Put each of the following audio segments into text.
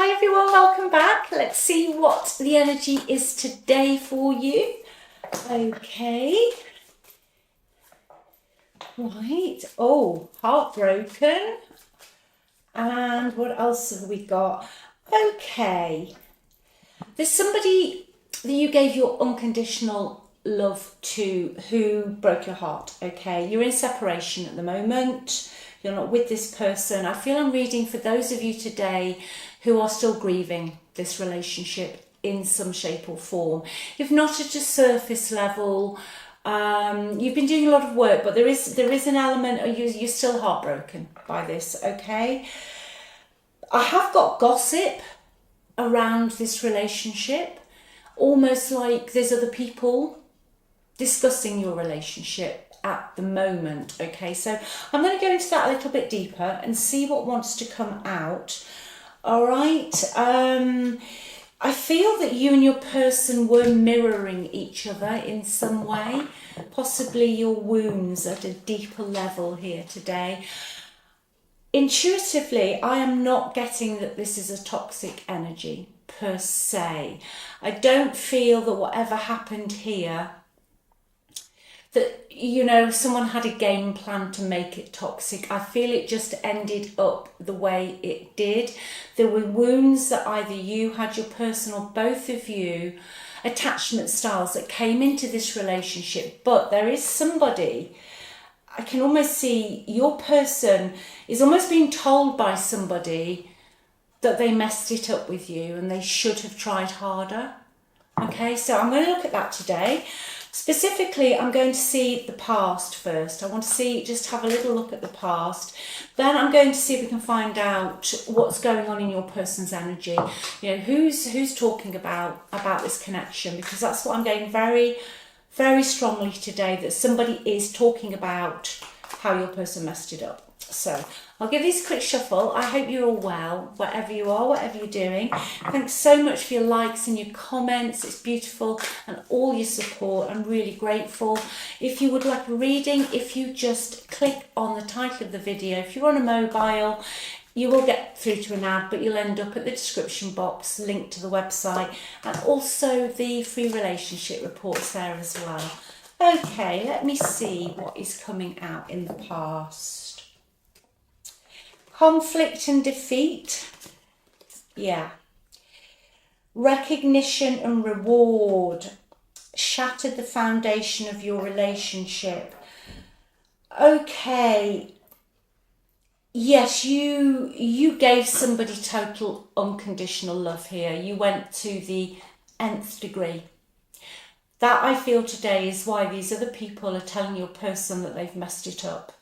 Hi everyone, welcome back. Let's see what the energy is today for you. Okay. Right. Oh, heartbroken. And what else have we got? Okay. There's somebody that you gave your unconditional love to who broke your heart. Okay. You're in separation at the moment. You're not with this person. I feel I'm reading for those of you today who are still grieving this relationship in some shape or form. If not at a surface level, you've been doing a lot of work, but there is an element of you're still heartbroken by this, okay? I have got gossip around this relationship, almost like there's other people discussing your relationship at the moment, okay? So I'm going to go into that a little bit deeper and see what wants to come out. All right. I feel that you and your person were mirroring each other in some way, possibly your wounds at a deeper level here today. Intuitively, I am not getting that this is a toxic energy per se. I don't feel that whatever happened here, that, you know, someone had a game plan to make it toxic. I feel it just ended up the way it did. There were wounds that either you had, your person, or both of you, attachment styles that came into this relationship. But there is somebody, I can almost see your person is almost being told by somebody that they messed it up with you and they should have tried harder. Okay, so I'm going to look at that today. Specifically, I'm going to see the past first. I want to just have a little look at the past. Then I'm going to see if we can find out what's going on in your person's energy. You know, who's talking about this connection, because that's what I'm getting very, very strongly today, that somebody is talking about how your person messed it up. So I'll give these a quick shuffle. I hope you're all well, wherever you are, whatever you're doing. Thanks so much for your likes and your comments. It's beautiful, and all your support. I'm really grateful. If you would like a reading, if you just click on the title of the video, if you're on a mobile, you will get through to an ad, but you'll end up at the description box, link to the website, and also the free relationship reports there as well. Okay, let me see what is coming out in the past. Conflict and defeat. Yeah. Recognition and reward. Shattered the foundation of your relationship. Okay. Yes, you gave somebody total unconditional love here. You went to the nth degree. That, I feel today, is why these other people are telling your person that they've messed it up.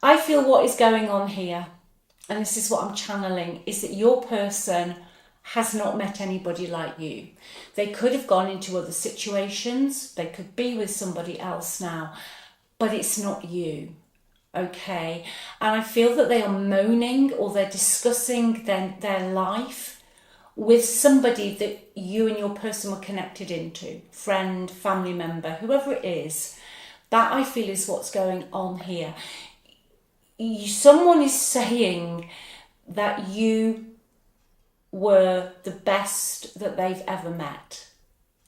I feel what is going on here, and this is what I'm channeling, is that your person has not met anybody like you. They could have gone into other situations. They could be with somebody else now, but it's not you. Okay. And I feel that they are moaning, or they're discussing their life with somebody that you and your person were connected into, friend, family member, whoever it is. That, I feel, is what's going on here. Someone is saying that you were the best that they've ever met,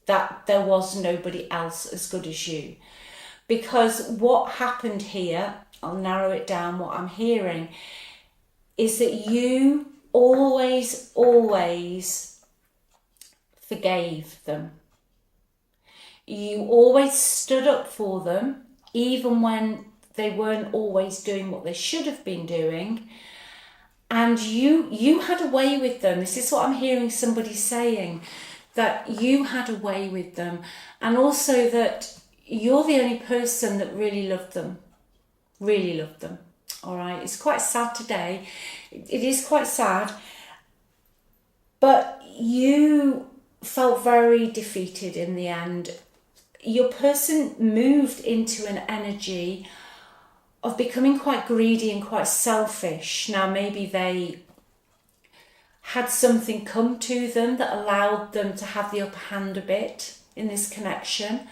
that there was nobody else as good as you. Because what happened here, I'll narrow it down, what I'm hearing, is that you always forgave them. You always stood up for them, even when they weren't always doing what they should have been doing. And you had a way with them. This is what I'm hearing somebody saying, that you had a way with them. And also that you're the only person that really loved them. Really loved them. All right. It's quite sad today. It is quite sad. But you felt very defeated in the end. Your person moved into an energy of becoming quite greedy and quite selfish. Now, maybe they had something come to them that allowed them to have the upper hand a bit in this connection.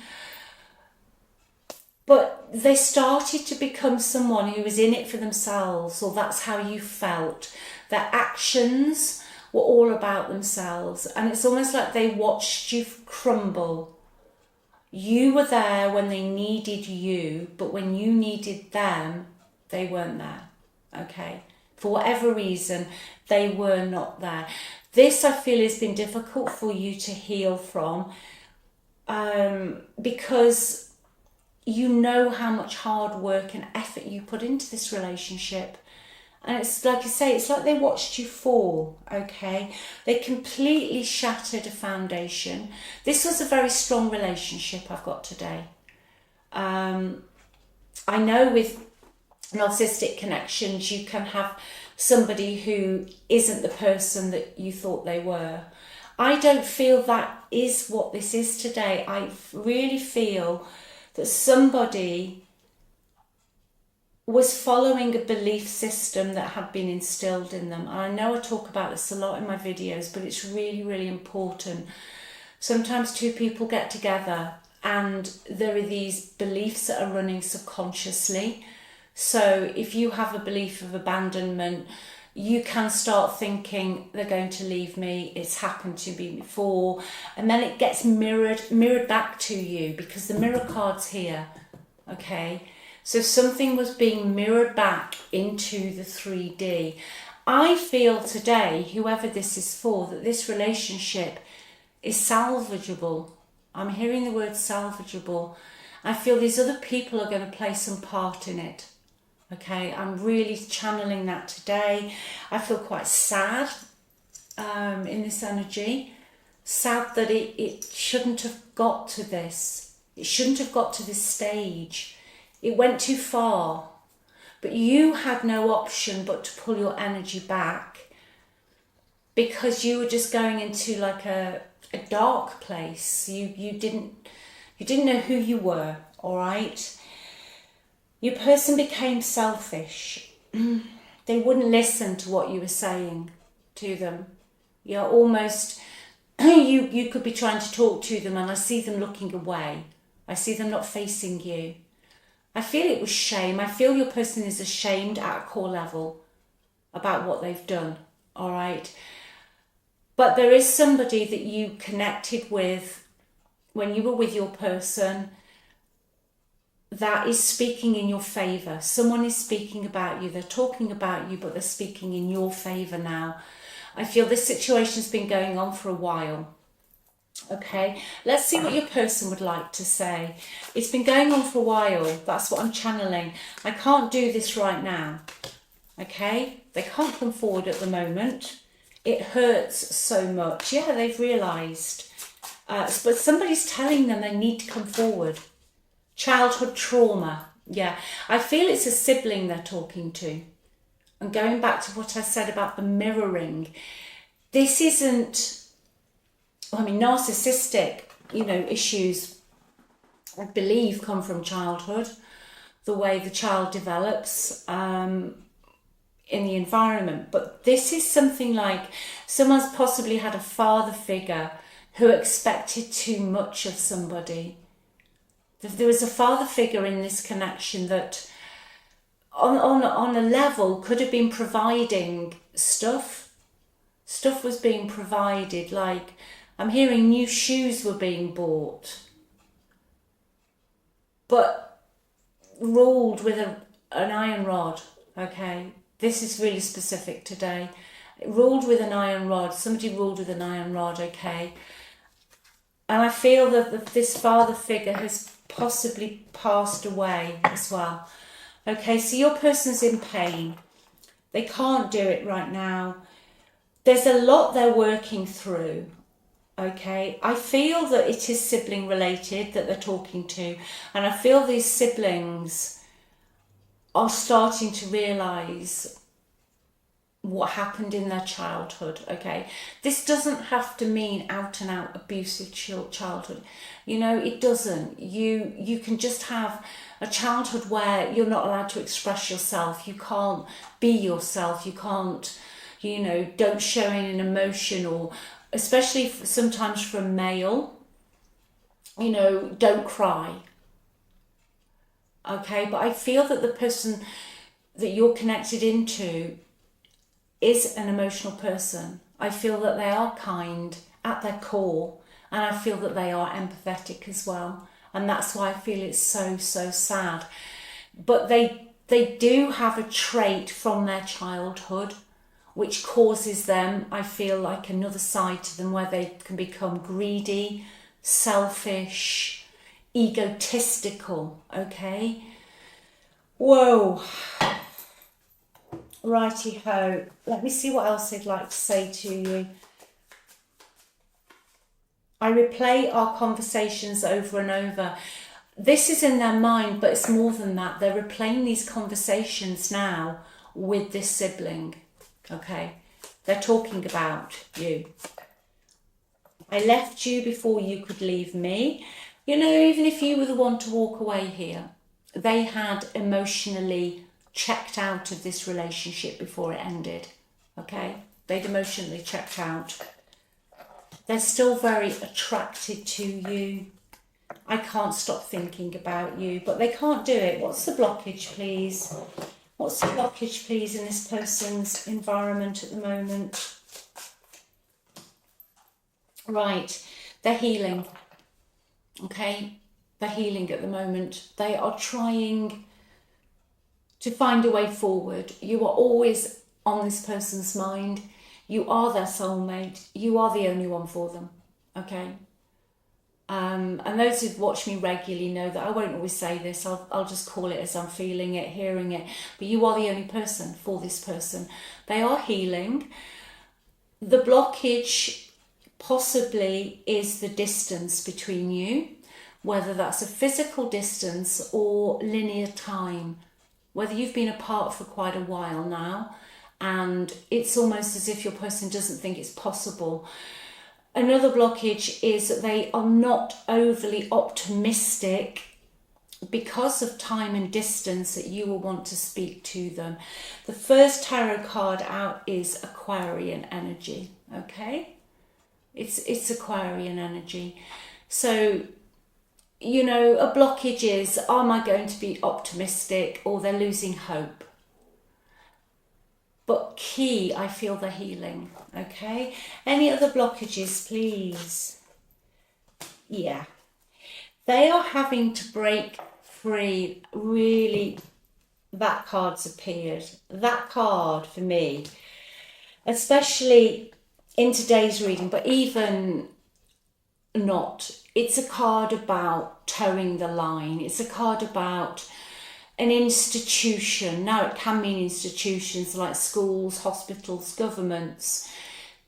but they started to become someone who was in it for themselves, or that's how you felt. Their actions were all about themselves, and it's almost like they watched you crumble. You were there when they needed you, but when you needed them, they weren't there, okay? For whatever reason, they were not there. This, I feel, has been difficult for you to heal from, because you know how much hard work and effort you put into this relationship. And it's like I say, it's like they watched you fall, okay? They completely shattered a foundation. This was a very strong relationship I've got today. I know with narcissistic connections, you can have somebody who isn't the person that you thought they were. I don't feel that is what this is today. I really feel that somebody was following a belief system that had been instilled in them. And I know I talk about this a lot in my videos, but it's really, really important. Sometimes two people get together and there are these beliefs that are running subconsciously. So if you have a belief of abandonment, you can start thinking they're going to leave me, it's happened to me before, and then it gets mirrored back to you, because the mirror card's here, okay? So something was being mirrored back into the 3D. I feel today, whoever this is for, that this relationship is salvageable. I'm hearing the word salvageable. I feel these other people are going to play some part in it. Okay, I'm really channeling that today. I feel quite sad in this energy. Sad that it shouldn't have got to this. It shouldn't have got to this stage. It went too far. But you had no option but to pull your energy back, because you were just going into like a dark place. You didn't know who you were, all right? Your person became selfish. They wouldn't listen to what you were saying to them. You're almost, you could be trying to talk to them and I see them looking away. I see them not facing you. I feel it was shame. I feel your person is ashamed at a core level about what they've done, all right? But there is somebody that you connected with when you were with your person that is speaking in your favour. Someone is speaking about you. They're talking about you, but they're speaking in your favour now. I feel this situation's been going on for a while. Okay, let's see what your person would like to say. It's been going on for a while. That's what I'm channeling. I can't do this right now. Okay, they can't come forward at the moment. It hurts so much. Yeah, they've realised. But somebody's telling them they need to come forward. Childhood trauma. Yeah, I feel it's a sibling they're talking to. And going back to what I said about the mirroring, this isn't, I mean, narcissistic, issues, I believe, come from childhood, the way the child develops in the environment. But this is something like someone's possibly had a father figure who expected too much of somebody. There was a father figure in this connection that on a level could have been providing stuff. Stuff was being provided, like I'm hearing new shoes were being bought, but ruled with an iron rod, okay? This is really specific today. Ruled with an iron rod. Somebody ruled with an iron rod, okay? And I feel that this father figure has possibly passed away as well. Okay, so your person's in pain. They can't do it right now. There's a lot they're working through. Okay, I feel that it is sibling related that they're talking to, and I feel these siblings are starting to realise what happened in their childhood. Okay, this doesn't have to mean out and out abusive childhood, it doesn't. You can just have a childhood where you're not allowed to express yourself, you can't be yourself, you can't, don't show any emotion, or especially sometimes for a male, don't cry. okay? But I feel that the person that you're connected into is an emotional person. I feel that they are kind at their core, and I feel that they are empathetic as well. And that's why I feel it's so, so sad. But they do have a trait from their childhood which causes them, I feel like, another side to them where they can become greedy, selfish, egotistical, okay? Whoa. Righty-ho. Let me see what else they'd like to say to you. I replay our conversations over and over. This is in their mind, but it's more than that. They're replaying these conversations now with this sibling, okay? They're talking about you. I left you before you could leave me. You know, even if you were the one to walk away here, they had emotionally checked out of this relationship before it ended, okay? They'd emotionally checked out. They're still very attracted to you. I can't stop thinking about you, but they can't do it. What's the blockage, please? What's the blockage, please, in this person's environment at the moment? Right, they're healing, okay? They're healing at the moment. They are trying to find a way forward. You are always on this person's mind. You are their soulmate. You are the only one for them, okay? And those who've watched me regularly know that I won't always say this. I'll just call it as I'm feeling it, hearing it. But you are the only person for this person. They are healing. The blockage possibly is the distance between you, whether that's a physical distance or linear time, whether you've been apart for quite a while now, and it's almost as if your person doesn't think it's possible. Another blockage is that they are not overly optimistic because of time and distance that you will want to speak to them. The first tarot card out is Aquarian energy, okay? It's Aquarian energy. So, you know, a blockage is, am I going to be optimistic, or they're losing hope? But key, I feel the healing, okay? Any other blockages, please? Yeah. They are having to break free. Really, that card's appeared. That card for me, especially in today's reading, but even not, it's a card about towing the line. It's a card about an institution. Now it can mean institutions like schools, hospitals, governments,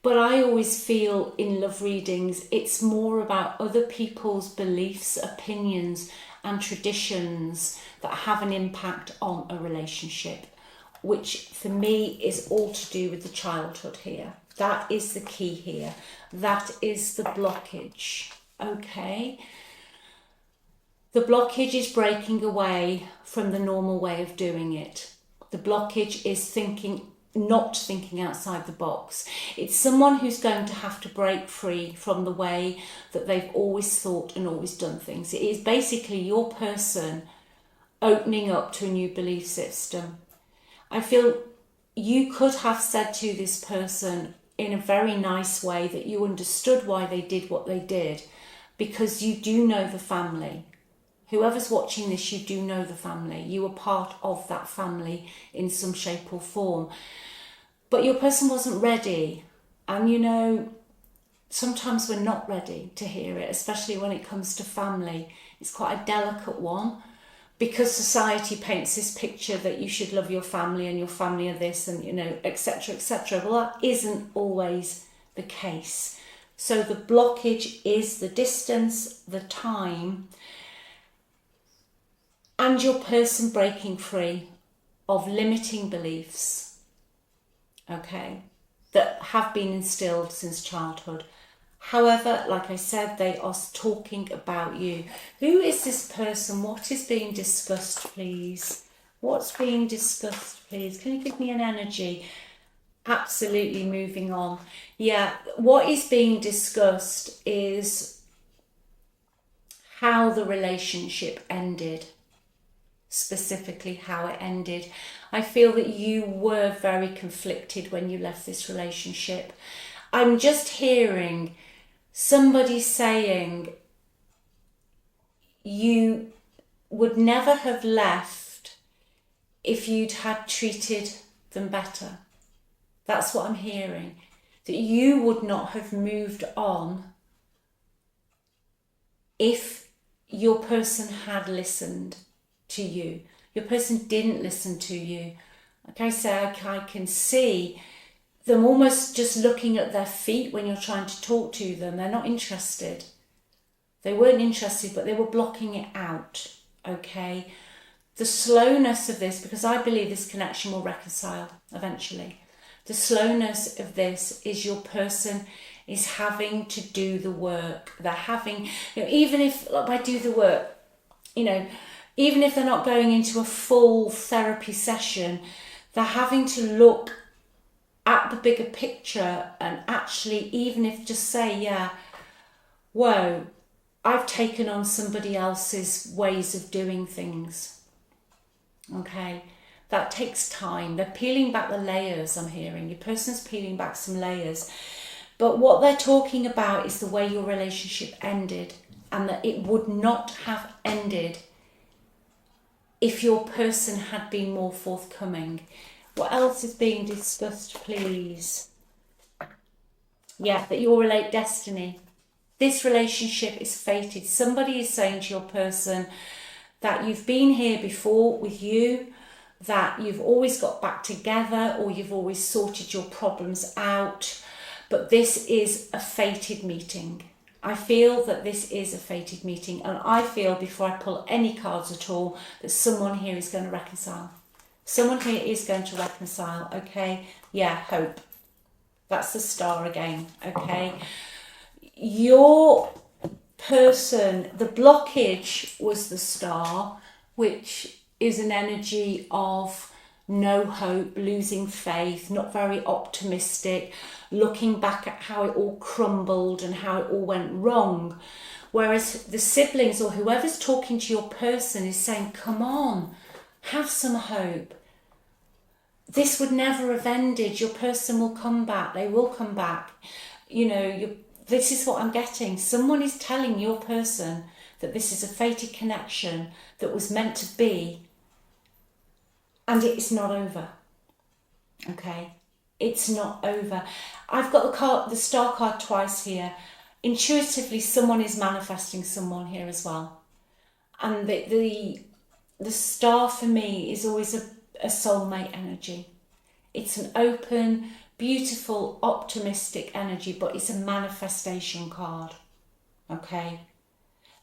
but I always feel in love readings it's more about other people's beliefs, opinions and traditions that have an impact on a relationship, which for me is all to do with the childhood here. That is the key here. That is the blockage, okay? The blockage is breaking away from the normal way of doing it. The blockage is not thinking outside the box. It's someone who's going to have to break free from the way that they've always thought and always done things. It is basically your person opening up to a new belief system. I feel you could have said to this person in a very nice way that you understood why they did what they did, because you do know the family. Whoever's watching this, you do know the family. You are part of that family in some shape or form. But your person wasn't ready. And you know, sometimes we're not ready to hear it, especially when it comes to family. It's quite a delicate one, because society paints this picture that you should love your family and your family are this and, you know, etc., etc. Well, that isn't always the case. So the blockage is the distance, the time, and your person breaking free of limiting beliefs, okay, that have been instilled since childhood. However, like I said, they are talking about you. Who is this person? What is being discussed, please? What's being discussed, please? Can you give me an energy? Absolutely, moving on. Yeah, what is being discussed is how the relationship ended. specifically how it ended. I feel that you were very conflicted when you left this relationship. I'm just hearing somebody saying you would never have left if you'd had treated them better. That's what I'm hearing. That you would not have moved on if your person had listened to you. Your person didn't listen to you. Like I say, I can see them almost just looking at their feet when you're trying to talk to them. They're not interested. They weren't interested, but they were blocking it out, okay? The slowness of this, because I believe this connection will reconcile eventually. The slowness of this is your person is having to do the work. They're having, even if, like, I do the work, even if they're not going into a full therapy session, they're having to look at the bigger picture and actually, even if just say, whoa, I've taken on somebody else's ways of doing things. Okay, that takes time. They're peeling back the layers, I'm hearing. Your person's peeling back some layers. But what they're talking about is the way your relationship ended, and that it would not have ended if your person had been more forthcoming. What else is being discussed, please? Yeah, that you'll relate destiny. This relationship is fated. Somebody is saying to your person that you've been here before with you, that you've always got back together, or you've always sorted your problems out, but this is a fated meeting. I feel that this is a fated meeting, and I feel, before I pull any cards at all, that someone here is going to reconcile. Someone here is going to reconcile, okay? Yeah, hope. That's the star again, okay? Your person, the blockage was the star, which is an energy of no hope, losing faith, not very optimistic, looking back at how it all crumbled and how it all went wrong. Whereas the siblings or whoever's talking to your person is saying, come on, have some hope. This would never have ended. Your person will come back. They will come back. This is what I'm getting. Someone is telling your person that this is a fated connection that was meant to be, and it's not over. Okay, it's not over. I've got the star card twice here. Intuitively, someone is manifesting someone here as well, and the star for me is always a soulmate energy. It's an open, beautiful, optimistic energy, but it's a manifestation card. Okay,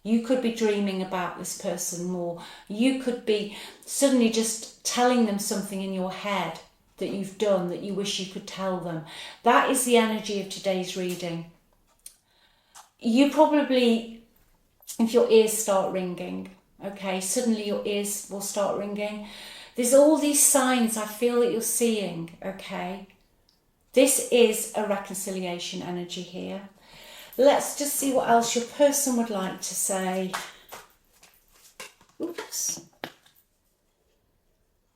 you could be dreaming about this person more. You could be suddenly just telling them something in your head that you've done that you wish you could tell them. That is the energy of today's reading. You probably, if your ears start ringing, okay, suddenly your ears will start ringing. There's all these signs I feel that you're seeing, okay? This is a reconciliation energy here. Let's just see what else your person would like to say. Oops.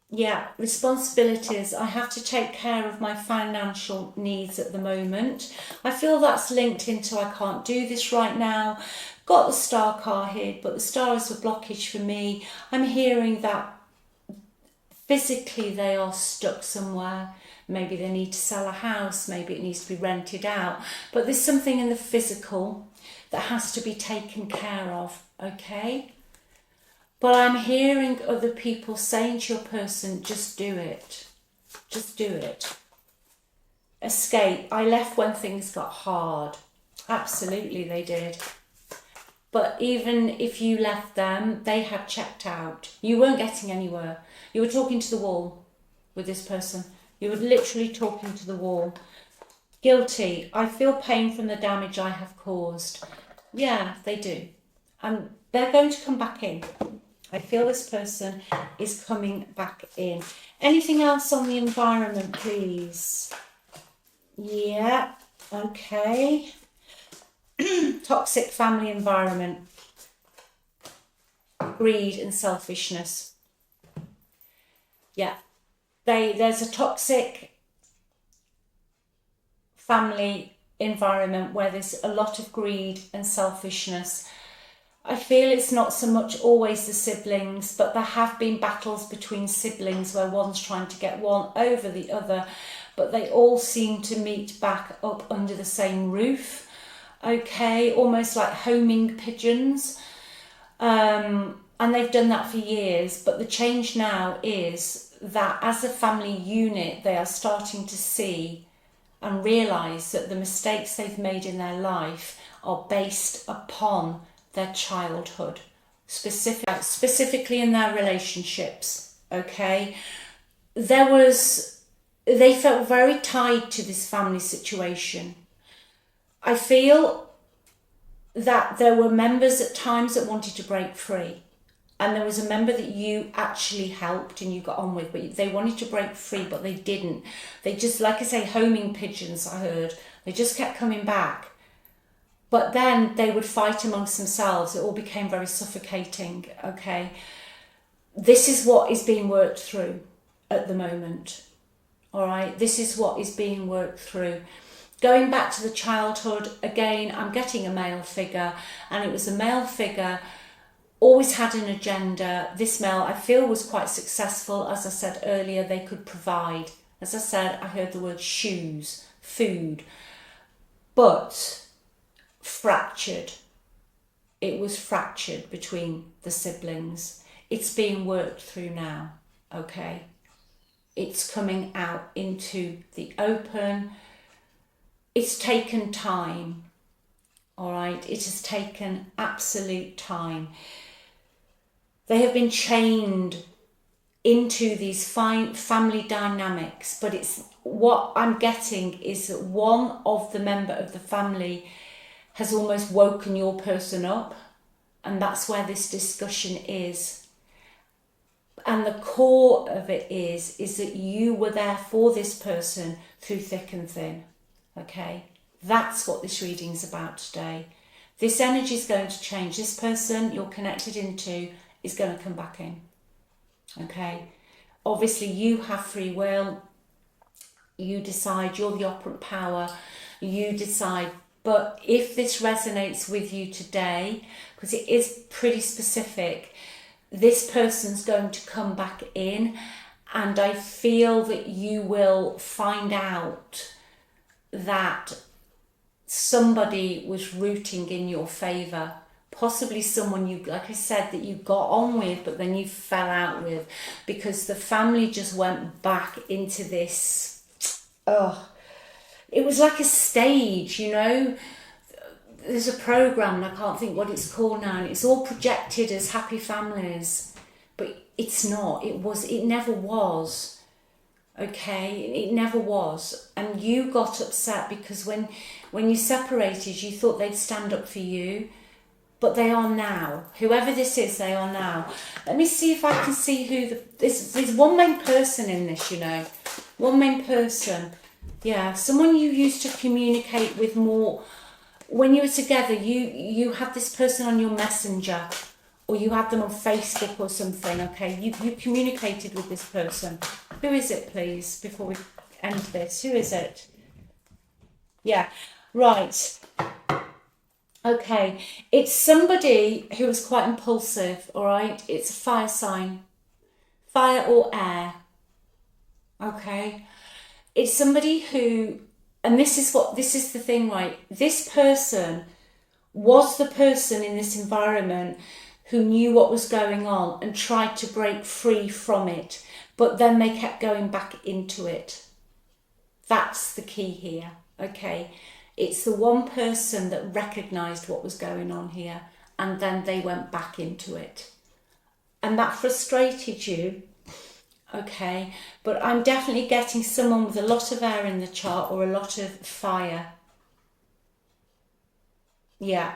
Yeah, responsibilities. I have to take care of my financial needs at the moment. I feel that's linked into I can't do this right now. Got the star card here, but the star is a blockage for me. I'm hearing that physically they are stuck somewhere. Maybe they need to sell a house, maybe it needs to be rented out. But there's something in the physical that has to be taken care of, okay? But I'm hearing other people saying to your person, just do it. Just do it. Escape. I left when things got hard. Absolutely they did. But even if you left them, they had checked out. You weren't getting anywhere. You were talking to the wall with this person. You were literally talking to the wall. Guilty. I feel pain from the damage I have caused. Yeah, they do. And they're going to come back in. I feel this person is coming back in. Anything else on the environment, please? Yeah, okay. Toxic family environment. Greed and selfishness. Yeah, there's a toxic family environment where there's a lot of greed and selfishness. I feel it's not so much always the siblings, but there have been battles between siblings where one's trying to get one over the other, but they all seem to meet back up under the same roof. Okay, almost like homing pigeons. And they've done that for years, but the change now is that as a family unit, they are starting to see and realise that the mistakes they've made in their life are based upon their childhood, specifically in their relationships. Okay, they felt very tied to this family situation. I feel that there were members at times that wanted to break free, and there was a member that you actually helped and you got on with, but they wanted to break free, but they didn't. They just, like I say, homing pigeons, I heard. They just kept coming back. But then they would fight amongst themselves. It all became very suffocating, okay? This is what is being worked through at the moment, all right? This is what is being worked through. Going back to the childhood, again, I'm getting a male figure, and it was a male figure, always had an agenda. This male, I feel, was quite successful. As I said earlier, they could provide. As I said, I heard the word shoes, food, but fractured. It was fractured between the siblings. It's being worked through now, okay? It's coming out into the open. It's taken time, all right? It has taken absolute time. They have been chained into these fine family dynamics, but it's what I'm getting is that one of the member of the family has almost woken your person up, and that's where this discussion is. And the core of it is that you were there for this person through thick and thin. Okay, that's what this reading is about today. This energy is going to change. This person you're connected into is going to come back in. Okay, obviously you have free will. You decide, you're the operant power. You decide. But if this resonates with you today, because it is pretty specific, this person's going to come back in, and I feel that you will find out that somebody was rooting in your favour, possibly someone you, like I said, that you got on with, but then you fell out with, because the family just went back into this, it was like a stage, you know. There's a programme, and I can't think what it's called now, and it's all projected as happy families, but it's not. It never was. Okay, it never was. And you got upset because when you separated, you thought they'd stand up for you, but they are now. Whoever this is, they are now. Let me see if I can see who there's one main person in this, you know. One main person. Yeah, someone you used to communicate with more. When you were together, you had this person on your messenger, or you had them on Facebook or something, okay? You communicated with this person. Who is it, please, before we end this? Who is it? Yeah, right. Okay, it's somebody who was quite impulsive, all right? It's a fire sign, fire or air, okay? It's somebody who, and this is the thing, right? This person was the person in this environment who knew what was going on and tried to break free from it, but then they kept going back into it. That's the key here, okay? It's the one person that recognised what was going on here, and then they went back into it. And that frustrated you, okay? But I'm definitely getting someone with a lot of air in the chart, or a lot of fire. Yeah.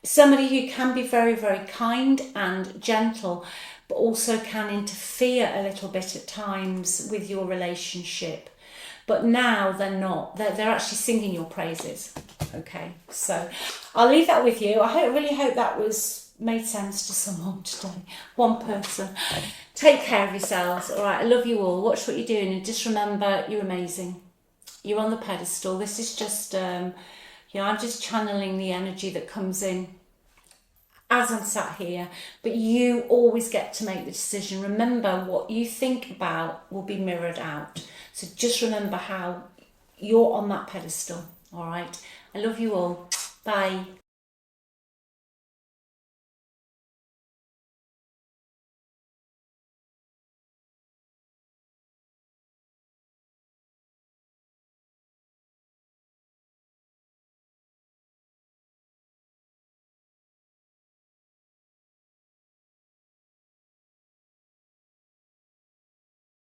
Somebody who can be very, very kind and gentle, but also can interfere a little bit at times with your relationship. But now they're not. They're actually singing your praises. Okay, so I'll leave that with you. I really hope that was made sense to someone today. One person. Take care of yourselves. All right, I love you all. Watch what you're doing, and just remember, you're amazing. You're on the pedestal. This is just, I'm just channeling the energy that comes in as I'm sat here, but you always get to make the decision. Remember, what you think about will be mirrored out. So just remember how you're on that pedestal. All right. I love you all. Bye.